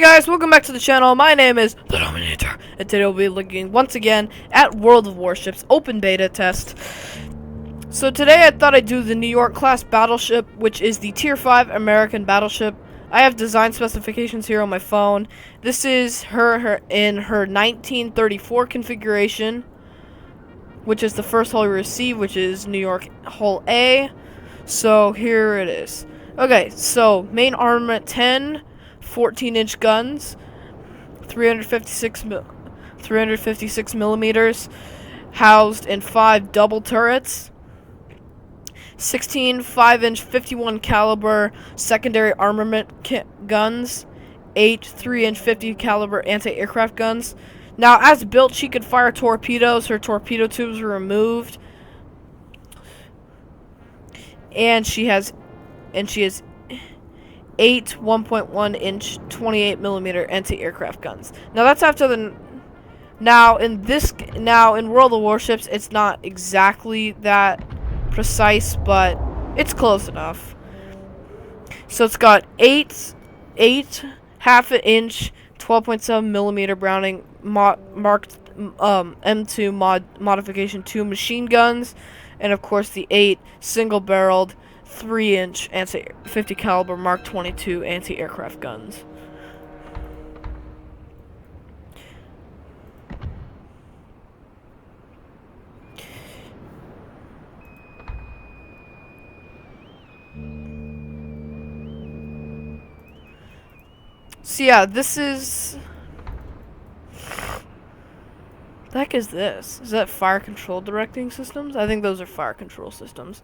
Guys, welcome back to the channel. My name is The Dominator, and today we'll be looking once again at World of Warships open beta test. So today I thought I'd do the New York class battleship, which is the tier 5 American battleship. I have design specifications here on my phone. This is her in her 1934 configuration, which is the first hull we receive, which is New York Hull A. So here it is. Okay, so main armament 10 14-inch guns, 356 millimeters, housed in 5 double turrets, 16 5-inch 51 caliber secondary armament guns, 8 3-inch 50 caliber anti-aircraft guns. Now, as built, she could fire torpedoes. Her torpedo tubes were removed, and she has 8 1.1-inch 28 millimeter anti-aircraft guns. Now that's after the now in World of Warships it's not exactly that precise, but it's close enough. So it's got 8 half-inch 12.7 millimeter Browning marked M2 modification 2 machine guns, and of course the 8 single-barreled 3-inch anti-50 caliber Mark 22 anti-aircraft guns. So yeah, this is... the heck is this? Is that fire control directing systems? I think those are fire control systems.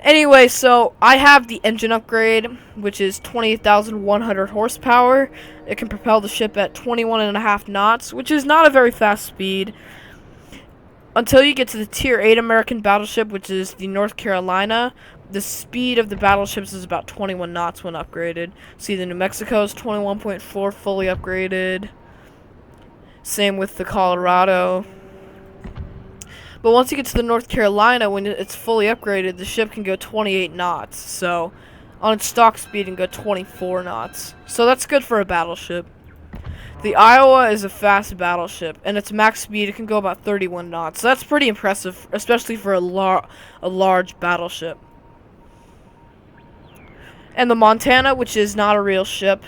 Anyway, so I have the engine upgrade, which is 28,100 horsepower. It can propel the ship at 21.5 knots, which is not a very fast speed. Until you get to the Tier 8 American battleship, which is the North Carolina, the speed of the battleships is about 21 knots when upgraded. See, the New Mexico is 21.4 fully upgraded. Same with the Colorado. But once you get to the North Carolina, when it's fully upgraded, the ship can go 28 knots. So, on its stock speed, it can go 24 knots. So that's good for a battleship. The Iowa is a fast battleship, and its max speed, it can go about 31 knots. So that's pretty impressive, especially for a large battleship. And the Montana, which is not a real ship,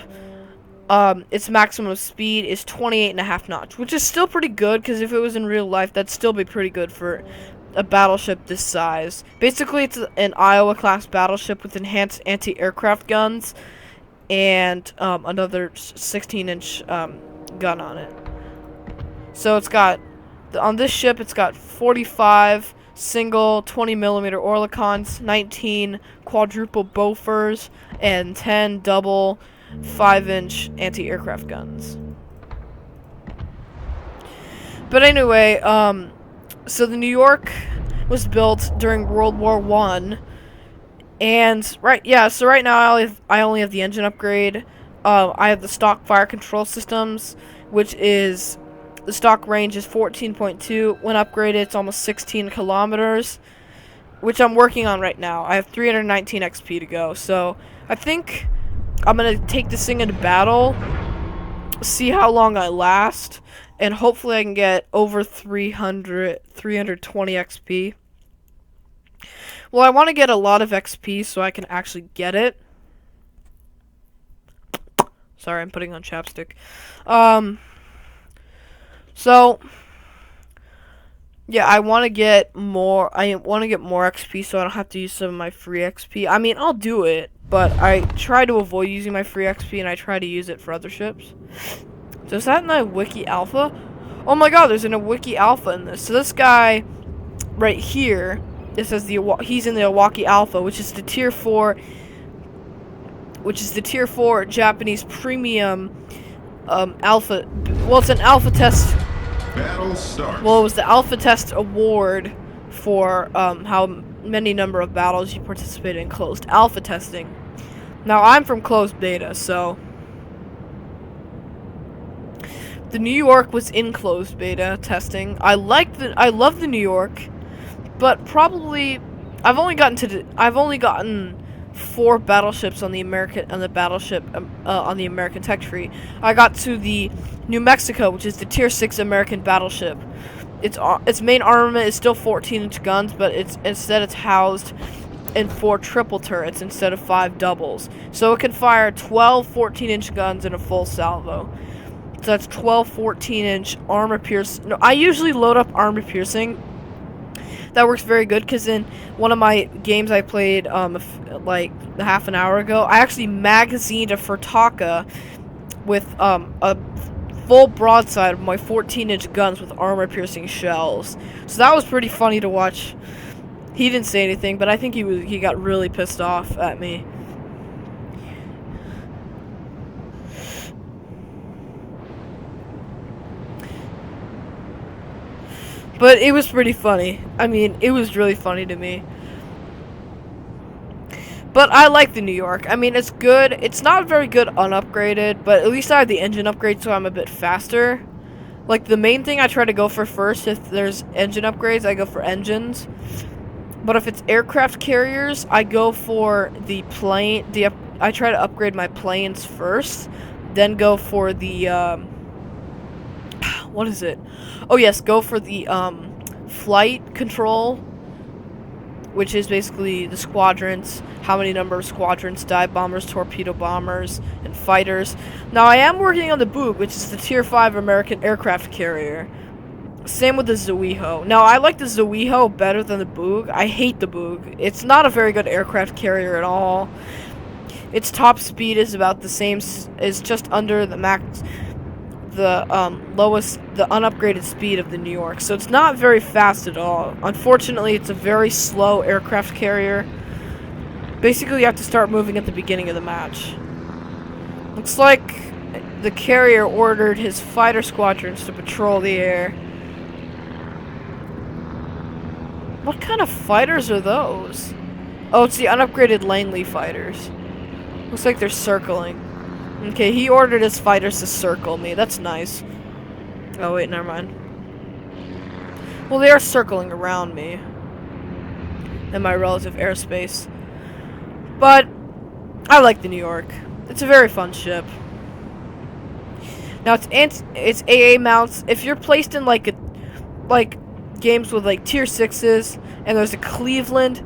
its maximum speed is 28.5 knots, which is still pretty good, because if it was in real life, that'd still be pretty good for a battleship this size. Basically, it's an Iowa-class battleship with enhanced anti-aircraft guns and another 16-inch gun on it. So it's got, on this ship, it's got 45 single 20mm Oerlikons, 19 quadruple Bofors, and 10 double 5-inch anti-aircraft guns. But anyway, so the New York was built during World War I, and so right now I only have the engine upgrade. I have the stock fire control systems, which is the stock range is 14.2. When upgraded, it's almost 16 kilometers, which I'm working on right now. I have 319 XP to go, so I think I'm gonna take this thing into battle, see how long I last, and hopefully I can get over 320 XP. Well, I want to get a lot of XP so I can actually get it. Sorry, I'm putting on chapstick. So yeah, I want to get more. I want to get more XP so I don't have to use some of my free XP. I mean, I'll do it, but I try to avoid using my free XP, and I try to use it for other ships. So is that in the Wiki Alpha? Oh my god, there's a Wiki Alpha in this. So this guy right here, it says he's in the Iwaki Alpha, which is the tier 4, Japanese premium alpha. Well, it's an alpha test. Battle starts. Well, it was the alpha test award for how many number of battles you participated in closed alpha testing. Now, I'm from closed beta, so the New York was in closed beta testing. I love the New York, but probably I've only gotten 4 battleships on the American tech tree. I got to the New Mexico, which is the tier 6 American battleship. Its main armament is still 14-inch guns, but it's housed in 4 triple turrets instead of 5 doubles. So it can fire 12 14-inch guns in a full salvo. So that's 12 14-inch armor piercing. No, I usually load up armor piercing. That works very good because in one of my games I played like half an hour ago, I actually magazined a Furtaka with a full broadside of my 14-inch guns with armor piercing shells. So that was pretty funny to watch. He didn't say anything, but I think he got really pissed off at me. But it was pretty funny. I mean, it was really funny to me. But I like the New York. I mean, it's good. It's not very good unupgraded, but at least I have the engine upgrade, so I'm a bit faster. Like, the main thing I try to go for first, if there's engine upgrades, I go for engines. But if it's aircraft carriers, I go for the plane. I try to upgrade my planes first, then go for the what is it? Oh yes, go for the flight control, which is basically the squadrons, how many number of squadrons, dive bombers, torpedo bombers, and fighters. Now I am working on the Boog, which is the tier 5 American aircraft carrier. Same with the Zuiho. Now I like the Zuiho better than the Boog. I hate the Boog. It's not a very good aircraft carrier at all. Its top speed is about the same, is just under the max, the unupgraded speed of the New York. So it's not very fast at all. Unfortunately, it's a very slow aircraft carrier. Basically, you have to start moving at the beginning of the match. Looks like the carrier ordered his fighter squadrons to patrol the air. What kind of fighters are those? Oh, it's the unupgraded Langley fighters. Looks like they're circling. Okay, he ordered his fighters to circle me. That's nice. Oh, wait, never mind. Well, they are circling around me in my relative airspace. But I like the New York. It's a very fun ship. Now, it's AA mounts. If you're placed in, like games with, like, tier 6s, and there's a Cleveland,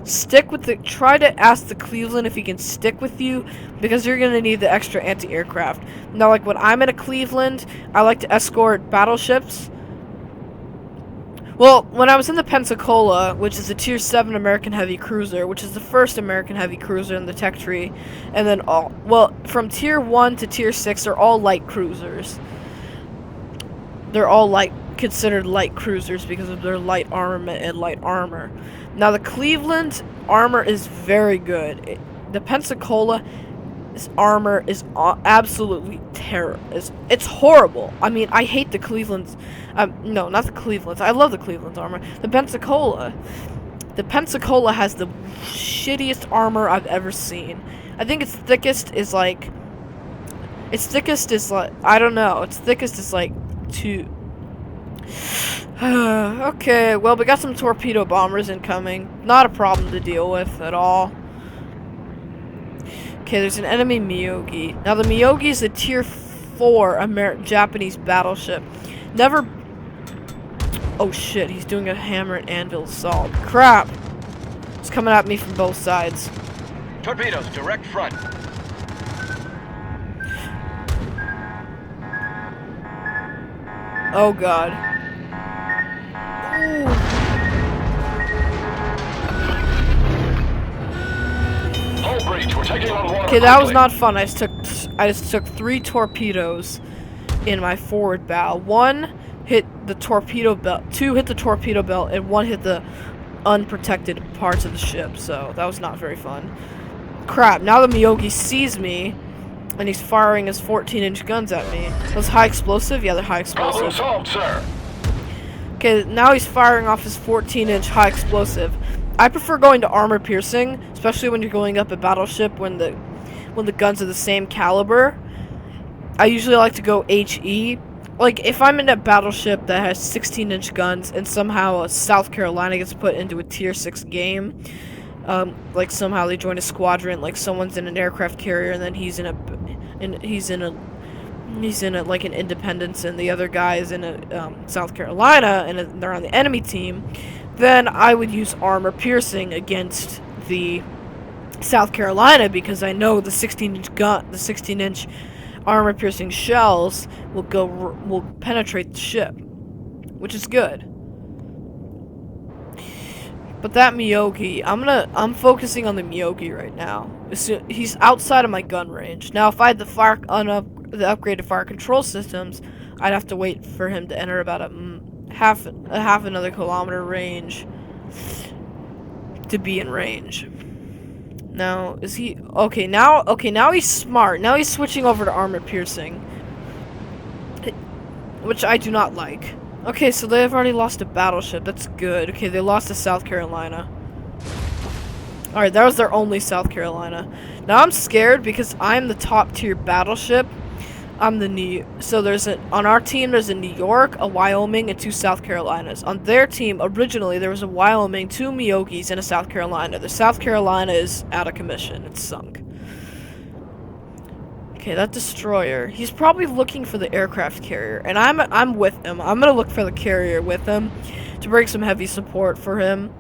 try to ask the Cleveland if he can stick with you, because you're going to need the extra anti-aircraft. Now, like, when I'm in a Cleveland, I like to escort battleships. Well, when I was in the Pensacola, which is a tier 7 American heavy cruiser, which is the first American heavy cruiser in the tech tree, and then from tier 1 to tier 6 are all light cruisers. They're all considered light cruisers because of their light armament and light armor. Now, the Cleveland armor is very good. The Pensacola's armor is absolutely terrible. It's horrible. I mean, I hate the Cleveland's. No, not the Cleveland's. I love the Cleveland's armor. The Pensacola. The Pensacola has the shittiest armor I've ever seen. I think its thickest is like. I don't know. Its thickest is like 2. Okay, well, we got some torpedo bombers incoming. Not a problem to deal with at all. Okay, there's an enemy Miyogi. Now, the Miyogi is a tier 4 Japanese battleship. Never... Oh, shit, he's doing a hammer and anvil assault. Crap! It's coming at me from both sides. Torpedoes, direct front. Oh, God. Ooh. Hull breach, we're taking on water. Okay, that was not fun. I just took 3 torpedoes in my forward bow. 1 hit the torpedo belt, 2 hit the torpedo belt, and 1 hit the unprotected parts of the ship. So that was not very fun. Crap! Now the Miyogi sees me, and he's firing his 14-inch guns at me. Those high explosive? Yeah, they're high Problem explosive. solved, sir. Okay, now he's firing off his 14-inch high explosive. I prefer going to armor piercing, especially when you're going up a battleship when the guns are the same caliber. I usually like to go HE. Like, if I'm in a battleship that has 16-inch guns and somehow South Carolina gets put into a tier 6 game, Like somehow they join a squadron. Like someone's in an aircraft carrier, and then he's in a like an Independence, and the other guy is in a South Carolina, and they're on the enemy team. Then I would use armor piercing against the South Carolina because I know the 16-inch armor piercing shells will penetrate the ship, which is good. But that Miyogi, I'm focusing on the Miyogi right now. He's outside of my gun range. Now, if I had the upgraded fire control systems, I'd have to wait for him to enter about a half another kilometer range to be in range. Now, is he okay? Now he's smart. Now he's switching over to armor piercing, which I do not like. Okay, so they've already lost a battleship. That's good. Okay, they lost to South Carolina. Alright, that was their only South Carolina. Now I'm scared because I'm the top tier battleship. So on our team there's a New York, a Wyoming, and 2 South Carolinas. On their team, originally there was a Wyoming, 2 Miyogis, and a South Carolina. The South Carolina is out of commission. It's sunk. Okay, that destroyer. He's probably looking for the aircraft carrier, and I'm with him. I'm gonna look for the carrier with him to bring some heavy support for him,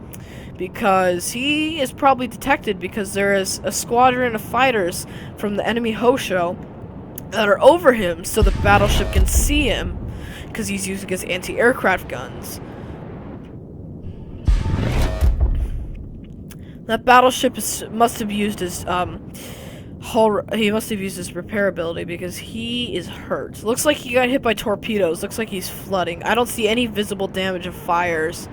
because he is probably detected because there is a squadron of fighters from the enemy Hosho that are over him, so the battleship can see him because he's using his anti-aircraft guns. That battleship must have used his repair ability because he is hurt. Looks like he got hit by torpedoes. Looks like he's flooding. I don't see any visible damage of fires.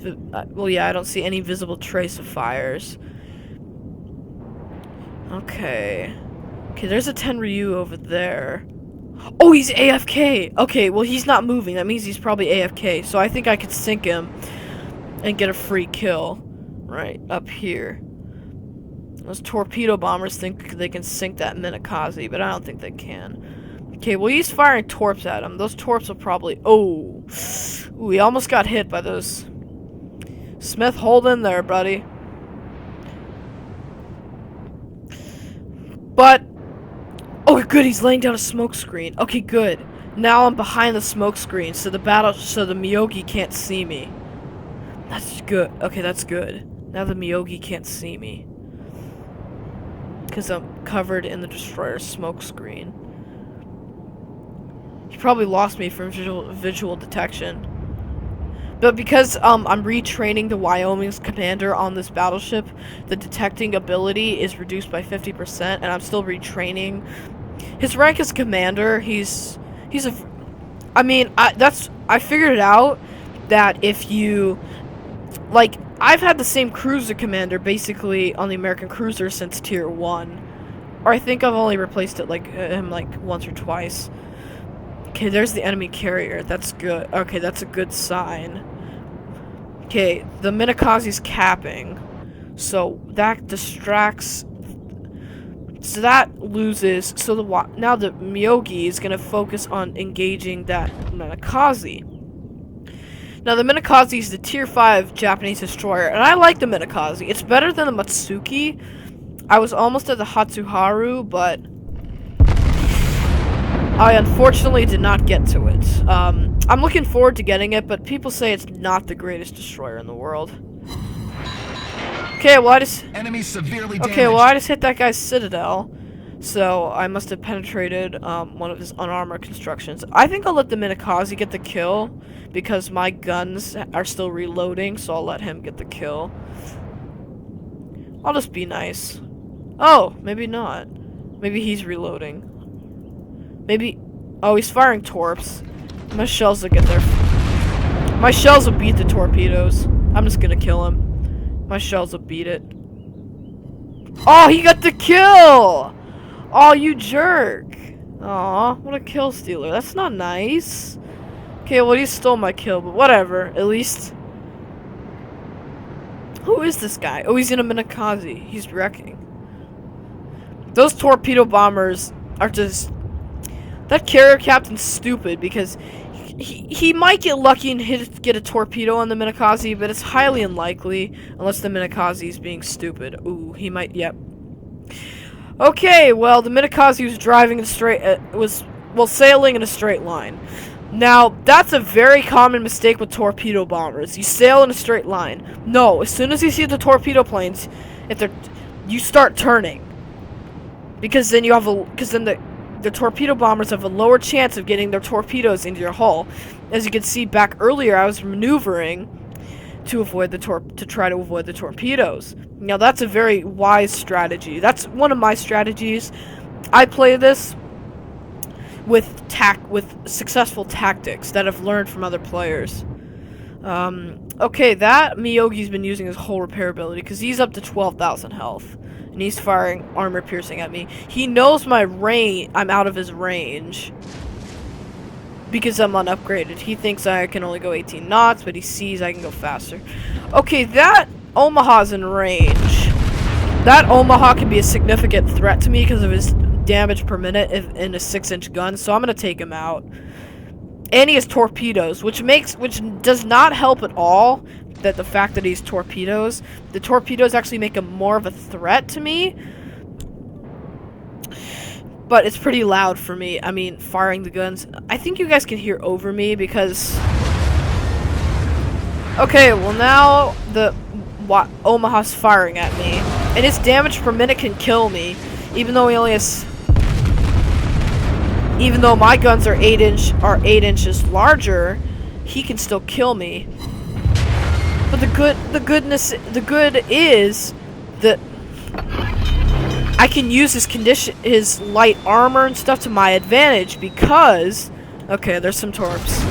Well, yeah, I don't see any visible trace of fires. Okay. Okay, there's a Tenryu over there. Oh, he's AFK! Okay, well, he's not moving. That means he's probably AFK. So I think I could sink him and get a free kill. Right, up here. Those torpedo bombers think they can sink that Minakaze, but I don't think they can. Okay, well, he's firing torps at him. Those torps will probably... Oh! Ooh, he almost got hit by those. Smith, hold in there, buddy. But... Oh, good, he's laying down a smoke screen. Okay, good. Now I'm behind the smoke screen, so the Miyogi can't see me. That's good. Okay, that's good. Now the Miyogi can't see me. Because I'm covered in the destroyer's smoke screen. He probably lost me from visual detection. But because I'm retraining the Wyoming's commander on this battleship, the detecting ability is reduced by 50%, and I'm still retraining. His rank as commander, I figured it out that if you, like, I've had the same cruiser commander basically on the American cruiser since tier 1. Or I think I've only replaced it him once or twice. Okay, there's the enemy carrier. That's good. Okay, that's a good sign. Okay, the Minakaze's capping. So that distracts. So that loses. So now the Miyogi is gonna focus on engaging that Minakaze. Now the Minakaze is the tier 5 Japanese destroyer, and I like the Minakaze. It's better than the Matsuki. I was almost at the Hatsuharu, but I unfortunately did not get to it. I'm looking forward to getting it, but people say it's not the greatest destroyer in the world. Okay, well I just hit that guy's citadel, so I must have penetrated one of his unarmored constructions. I think I'll let the Minakaze get the kill because my guns are still reloading, so I'll let him get the kill. I'll just be nice. Oh, maybe not. Maybe he's reloading. Maybe... Oh, he's firing torps. My shells will get there. My shells will beat the torpedoes. I'm just gonna kill him. My shells will beat it. Oh, he got the kill! Oh, you jerk. Aw, what a kill stealer. That's not nice. Okay, well, he stole my kill, but whatever. At least... Who is this guy? Oh, he's in a Minakaze. He's wrecking. Those torpedo bombers are just... That carrier captain's stupid because he might get lucky and get a torpedo on the Minakaze, but it's highly unlikely unless the Minakaze is being stupid. Ooh, he might. Yep. Okay, well, the Minakaze was driving in a straight sailing in a straight line. Now, that's a very common mistake with torpedo bombers. You sail in a straight line. No, as soon as you see the torpedo planes, you start turning. Because then the torpedo bombers have a lower chance of getting their torpedoes into your hull. As you can see back earlier, I was maneuvering to try to avoid the torpedoes. Now, that's a very wise strategy. That's one of my strategies. I play this with successful tactics that I've learned from other players. Okay, that Miyogi's been using his whole repair ability because he's up to 12,000 health. And he's firing armor piercing at me. He knows my range. I'm out of his range. Because I'm unupgraded. He thinks I can only go 18 knots, but he sees I can go faster. Okay, that Omaha's in range. That Omaha can be a significant threat to me because of his damage per minute in a 6-inch gun, so I'm gonna take him out. And he has torpedoes, which does not help at all. That the fact that he's torpedoes, the torpedoes actually make him more of a threat to me. But it's pretty loud for me. I mean, firing the guns. I think you guys can hear over me because. Okay, well now Omaha's firing at me, and his damage per minute can kill me, even though he only has. Even though my guns are 8 inches larger, he can still kill me. But the good is that I can use his light armor and stuff to my advantage because, okay, there's some torps.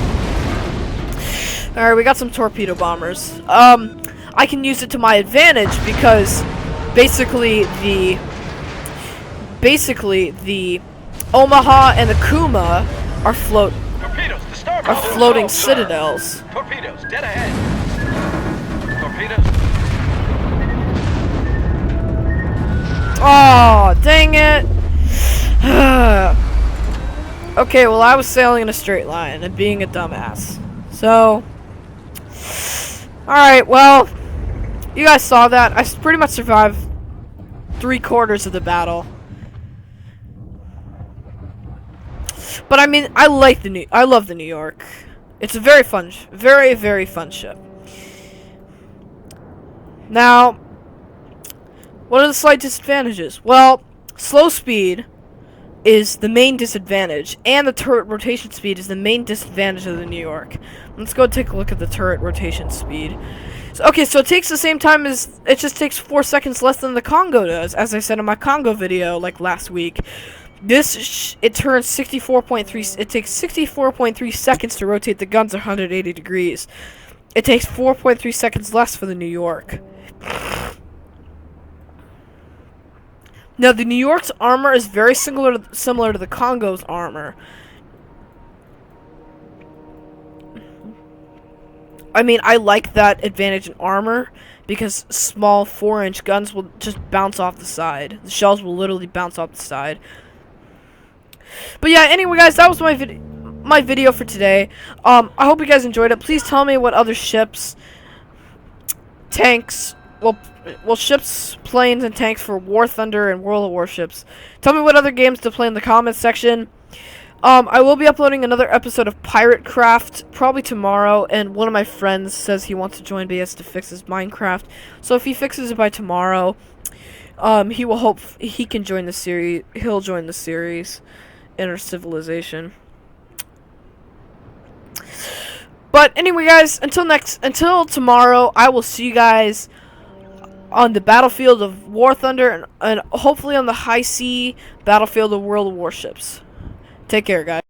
All right, we got some torpedo bombers. I can use it to my advantage because basically the Omaha and the Kuma are floating citadels. Torpedoes, dead ahead. Torpedoes. Oh, dang it. Okay, well, I was sailing in a straight line and being a dumbass. So, alright, well, you guys saw that. I pretty much survived 3/4 of the battle. But I mean, I love the New York. It's a very fun, very, very fun ship. Now, what are the slight disadvantages? Well, slow speed is the main disadvantage, and the turret rotation speed is the main disadvantage of the New York. Let's go take a look at the turret rotation speed. Okay, so it takes the same time it just takes 4 seconds less than the Congo does, as I said in my Congo video, like last week. It turns 64.3, it takes 64.3 seconds to rotate the guns 180 degrees. It takes 4.3 seconds less for the New York. Now, the New York's armor is very similar to the Congo's armor. I mean, I like that advantage in armor because small 4-inch guns will just bounce off the side. The shells will literally bounce off the side. But yeah, anyway, guys, that was my video for today. I hope you guys enjoyed it. Please tell me what other ships, tanks, well, ships, planes, and tanks for War Thunder and World of Warships. Tell me what other games to play in the comments section. I will be uploading another episode of Pirate Craft probably tomorrow, and one of my friends says he wants to join, but he has to fix his Minecraft. So if he fixes it by tomorrow, he can join the series. He'll join the series. Inner Civilization. But anyway, guys, until tomorrow, I will see you guys on the battlefield of War Thunder and hopefully on the high sea battlefield of World of Warships. Take care, guys.